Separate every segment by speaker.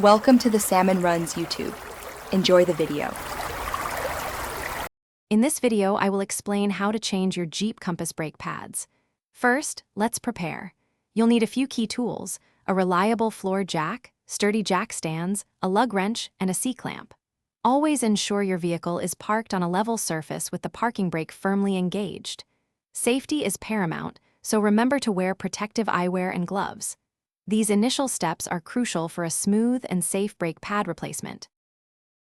Speaker 1: Welcome to the Salmon Runs YouTube. Enjoy the video.
Speaker 2: In this video, I will explain how to change your Jeep Compass brake pads. First, let's prepare. You'll need a few key tools: a reliable floor jack, sturdy jack stands, a lug wrench, and a C-clamp. Always ensure your vehicle is parked on a level surface with the parking brake firmly engaged. Safety is paramount, so remember to wear protective eyewear and gloves. These initial steps are crucial for a smooth and safe brake pad replacement.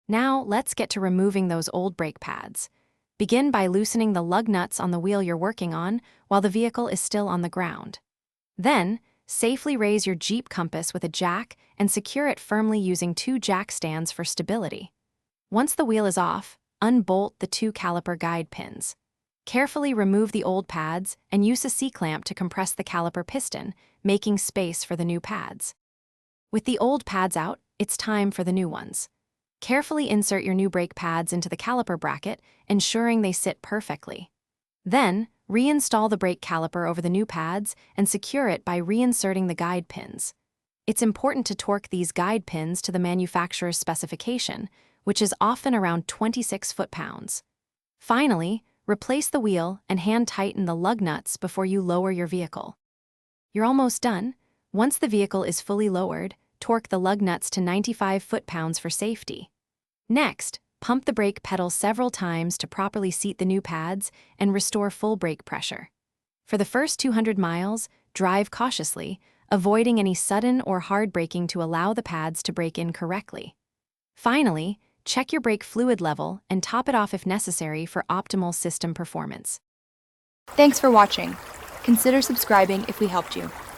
Speaker 2: Now, let's get to removing those old brake pads. Begin by loosening the lug nuts on the wheel you're working on while the vehicle is still on the ground. Then, safely raise your Jeep Compass with a jack and secure it firmly using 2 jack stands for stability. Once the wheel is off, unbolt the 2 caliper guide pins. Carefully remove the old pads and use a C-clamp to compress the caliper piston, making space for the new pads. With the old pads out, it's time for the new ones. Carefully insert your new brake pads into the caliper bracket, ensuring they sit perfectly. Then, reinstall the brake caliper over the new pads and secure it by reinserting the guide pins. It's important to torque these guide pins to the manufacturer's specification, which is often around 26 foot-pounds. Finally, replace the wheel and hand-tighten the lug nuts before you lower your vehicle. You're almost done. Once the vehicle is fully lowered, torque the lug nuts to 95 foot-pounds for safety. Next, pump the brake pedal several times to properly seat the new pads and restore full brake pressure. For the first 200 miles, drive cautiously, avoiding any sudden or hard braking to allow the pads to brake in correctly. Finally, check your brake fluid level and top it off if necessary for optimal system performance.
Speaker 1: Thanks for watching. Consider subscribing if we helped you.